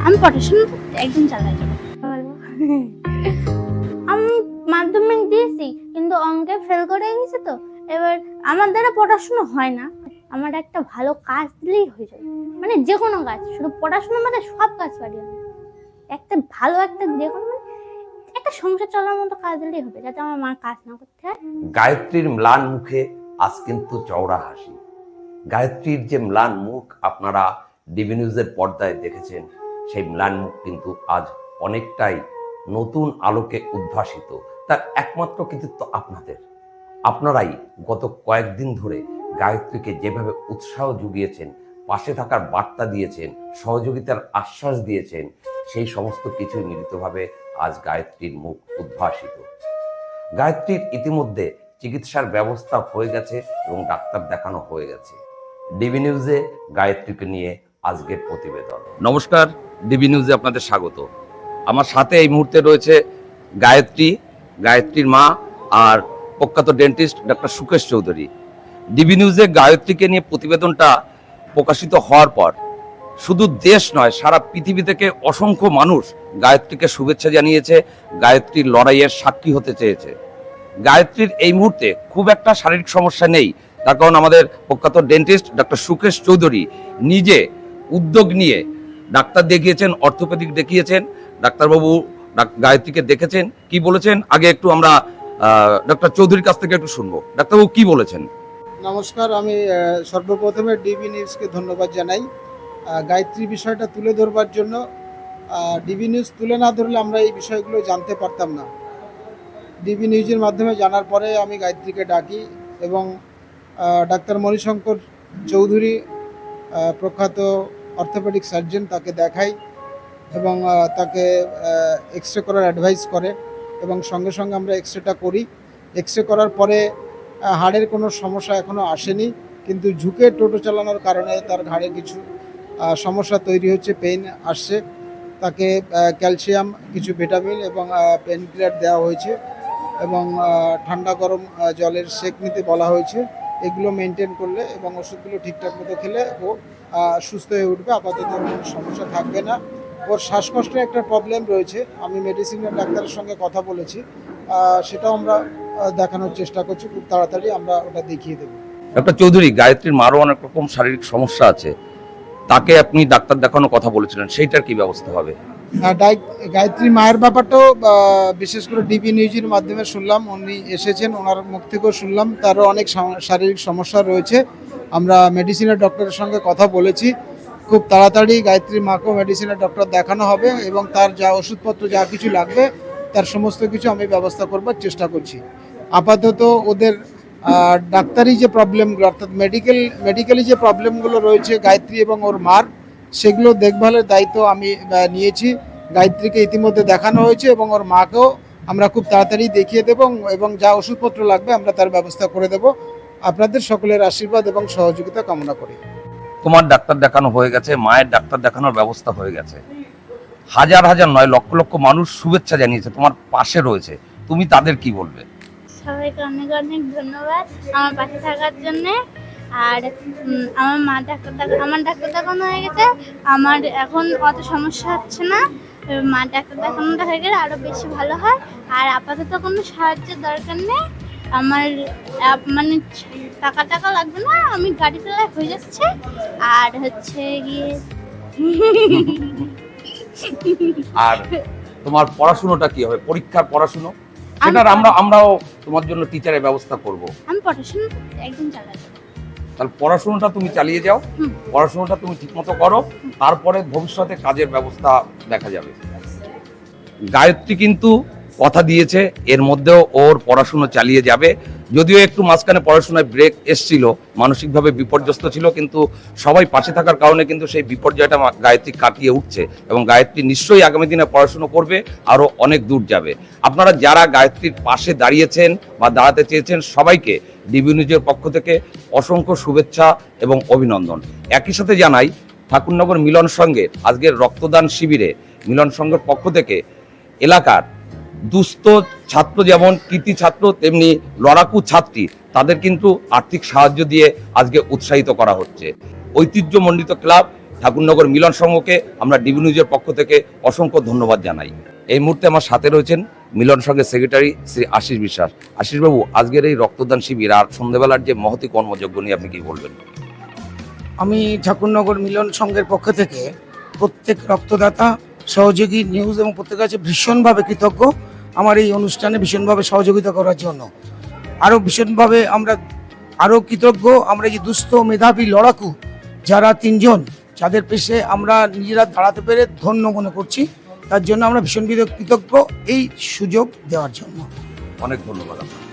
আমি পড়াশোনা একদিন চালাই যাবো। আমি মাধ্যমিক দিয়েছি কিন্তু অঙ্কে ফেল করে গেছি, তো এবার আমার দ্বারা পড়াশোনা হয় না। আমার একটা ভালো কাজ দিলেই হয়ে যাবে, মানে যে কোনো কাজ, শুধু পড়াশোনা মানে সব কাজ পারি আমি। একটা ভালো একটা যে কোনো একটা সংসার চলার মতো কাজ দিলেই হবে, যাতে আমার মা কাজ না করতে হয়। গায়ত্রীর ম্লান মুখে আজ কিন্তু চওড়া হাসি। গায়ত্রীর যে ম্লান মুখ আপনারা ডিবি নিউজের পর্দায় দেখেছেন, সেই ম্লান মুখ কিন্তু আজ অনেকটাই নতুন আলোকে উদ্ভাসিত। তার একমাত্র কৃতিত্ব আপনাদের। আপনারাই গত কয়েকদিন ধরে গায়ত্রীকে যেভাবে উৎসাহ জুগিয়েছেন, পাশে থাকার বার্তা দিয়েছেন, সহযোগিতার আশ্বাস দিয়েছেন, সেই সমস্ত কিছুই মিলিতভাবে আজ গায়ত্রীর মুখ উদ্ভাসিত। গায়ত্রীর ইতিমধ্যে চিকিৎসার ব্যবস্থা হয়ে গেছে এবং ডাক্তার দেখানো হয়ে গেছে। ডিবি নিউজে গায়ত্রীকে নিয়ে আজকের প্রতিবেদন। নমস্কার, ডিবি নিউজে আপনাদের স্বাগত। আমার সাথে এই মুহূর্তে রয়েছে গায়ত্রীর মা আর প্রখ্যাত dentist doctor Sukesh Chowdhury. DB নিউজে গায়ত্রীকে নিয়ে প্রতিবেদনটা প্রকাশিত হওয়ার পর শুধু দেশ নয়, সারা পৃথিবী থেকে অসংখ্য মানুষ গায়ত্রীকে শুভেচ্ছা জানিয়েছে, গায়ত্রীর লড়াইয়ের সাক্ষী হতে চেয়েছে। গায়ত্রীর এই মুহূর্তে খুব একটা শারীরিক সমস্যা নেই, তার কারণ আমাদের প্রখ্যাত ডেন্টিস্ট ডক্টর সুকেশ চৌধুরী নিজে উদ্যোগ নিয়ে ডাক্তার দেখিয়েছেন, অর্থোপেডিক দেখিয়েছেন। ডাক্তারবাবু গায়ত্রীকে দেখেছেন, কি বলেছেন আগে একটু আমরা ডক্টর চৌধুরীর কাছ থেকে একটু শুনবো। ডাক্তারবাবু কি বলেছেন? নমস্কার, আমি সর্বপ্রথমে ডিবি নিউজকে ধন্যবাদ জানাই গায়ত্রী বিষয়টা তুলে ধরবার জন্য। ডিবি নিউজ তুলে না ধরলে আমরা এই বিষয়গুলো জানতে পারতাম না। ডিবি নিউজের মাধ্যমে জানার পরে আমি গায়ত্রীকে ডাকি এবং ডাক্তার মণিশঙ্কর চৌধুরী, প্রখ্যাত অর্থোপেডিক সার্জন, তাকে দেখাই এবং তাকে এক্স রে করার অ্যাডভাইস করে এবং সঙ্গে সঙ্গে আমরা এক্স রেটা করি। এক্স রে করার পরে হাড়ের কোনো সমস্যা এখনও আসেনি, কিন্তু ঝুঁকে টোটো চালানোর কারণে তার ঘাড়ে কিছু সমস্যা তৈরি হচ্ছে, পেইন আসছে। তাকে ক্যালসিয়াম, কিছু ভিটামিন এবং পেন কিলার দেওয়া হয়েছে এবং ঠান্ডা গরম জলের সেক নিতে বলা হয়েছে। এগুলো মেনটেন করলে এবং ওষুধগুলো ঠিকঠাক মতো খেলে ও সুস্থ হয়ে উঠবে, আপাতত কোনো সমস্যা থাকবে না। ওর শ্বাসকষ্টের একটা প্রবলেম রয়েছে, আমি মেডিসিনের ডাক্তারের সঙ্গে কথা বলেছি, সেটাও আমরা দেখানোর চেষ্টা করছি, খুব তাড়াতাড়ি আমরা ওটা দেখিয়ে দেবো। ডক্টর চৌধুরী, গায়ত্রীর মারও অনেক রকম শারীরিক সমস্যা আছে, তাকে আপনি ডাক্তার দেখানোর কথা বলেছিলেন, সেইটার কি ব্যবস্থা হবে? গায়ত্রী মায়ের ব্যাপারটাও বিশেষ করে ডিবি নিউজের মাধ্যমে শুনলাম, উনি এসেছেন, ওনার মুখ থেকেও শুনলাম তারও অনেক শারীরিক সমস্যা রয়েছে। আমরা মেডিসিনের ডক্টরের সঙ্গে কথা বলেছি, খুব তাড়াতাড়ি গায়ত্রীর মাকেও মেডিসিনের ডক্টর দেখানো হবে এবং তার যা ওষুধপত্র যা কিছু লাগবে তার সমস্ত কিছু আমি ব্যবস্থা করবার চেষ্টা করছি। আপাতত ওদের ডাক্তারি যে প্রবলেমগুলো, অর্থাৎ মেডিকেলি যে প্রবলেমগুলো রয়েছে গায়ত্রী এবং ওর মার, সেগুলো দেখভালের দায়িত্ব আমি নিয়েছি। গায়ত্রীকে ইতিমধ্যে দেখানো হয়েছে এবং ওর মাকেও আমরা খুব তাড়াতাড়ি দেখিয়ে দেবো এবং যা ওষুধপত্র লাগবে আমরা তার ব্যবস্থা করে দেব। আপনাদের সকলের আশীর্বাদ এবং সহযোগিতা কামনা করি। তোমার ডাক্তার দেখানো হয়ে গেছে, মায়ের ডাক্তার দেখানোর ব্যবস্থা হয়ে গেছে, হাজার হাজার নয় লক্ষ লক্ষ মানুষ শুভেচ্ছা জানিয়েছে, তোমার পাশে রয়েছে, তুমি তাদের কি বলবে? সবাইকে অনেক অনেক ধন্যবাদ আমার পাশে থাকার জন্য। আর আমার ডাক্তার দেখানো হয়ে গেছে, আমার এখন অত সমস্যা হচ্ছে না। মা ডাক্তার দেখানোটা হয়ে গেলে আরো বেশি ভালো হয়। আর আপাতত কোনো সাহায্যের দরকার নেই, আমার মানে টাকা লাগবে না, আমি গাড়ি চালাই হয়ে যাচ্ছে। আর হচ্ছে গিয়ে আর তোমার পড়াশোনাটা কি হবে, পরীক্ষার পড়াশোনা? সেটার আমরাও তোমার জন্য টিচারের ব্যবস্থা করব। আমি পড়াশোনা একদিন চালাই যাবো। তাহলে পড়াশোনাটা তুমি চালিয়ে যাও, পড়াশোনাটা তুমি ঠিকমতো করো, তারপরে ভবিষ্যতে কাজের ব্যবস্থা দেখা যাবে। গায়ত্রী কিন্তু কথা দিয়েছে এর মধ্যেও ওর পড়াশোনা চালিয়ে যাবে, যদিও একটু মাঝখানে পড়াশোনায় ব্রেক এসছিল, মানসিকভাবে বিপর্যস্ত ছিল, কিন্তু সবাই পাশে থাকার কারণে কিন্তু সেই বিপর্যয়টা গায়ত্রী কাটিয়ে উঠছে এবং গায়ত্রী নিশ্চয়ই আগামী দিনে পড়াশোনা করবে, আরও অনেক দূর যাবে। আপনারা যারা গায়ত্রীর পাশে দাঁড়িয়েছেন বা দাঁড়াতে চেয়েছেন, সবাইকে ডিবি নিউজের পক্ষ থেকে অসংখ্য শুভেচ্ছা এবং অভিনন্দন। একই সাথে জানাই ঠাকুরনগর মিলন সংঘের আজকের রক্তদান শিবিরে মিলন সংঘের পক্ষ থেকে এলাকার দুস্থ ছাত্র, যেমন কৃতি ছাত্র তেমনি লড়াকু ছাত্রী, তাদের কিন্তু আর্থিক সাহায্য দিয়ে আজকে উৎসাহিত করা হচ্ছে। ঐতিহ্যমণ্ডিত ক্লাব ঠাকুরনগর মিলন সংঘকে আমরা ডিবি নিউজের পক্ষ থেকে অসংখ্য ধন্যবাদ জানাই। এই মুহূর্তে আমার সাথে রয়েছেন মিলন সংঘের সেক্রেটারি শ্রী আশিস বিশ্বাস। আশিসবাবু, আজকের এই রক্তদান শিবির আর সন্ধ্যেবেলার যে মহতি কর্মযজ্ঞ নিয়ে আপনি কি বলবেন? আমি ঠাকুরনগর মিলন সংঘের পক্ষ থেকে প্রত্যেক রক্তদাতা, সহযোগী, নিউজ এবং প্রত্যেকের কাছে ভীষণভাবে কৃতজ্ঞ আমার এই অনুষ্ঠানে ভীষণভাবে সহযোগিতা করার জন্য। আরও ভীষণভাবে আমরা আরও কৃতজ্ঞ আমরা এই দুস্থ মেধাবী লড়াকু যারা 3 জন, যাদের পেশে আমরা নিজেরা দাঁড়াতে পেরে ধন্য মনে করছি, তার জন্য আমরা ভীষণ কৃতজ্ঞ এই সুযোগ দেওয়ার জন্য। অনেক ধন্যবাদ আপনাকে।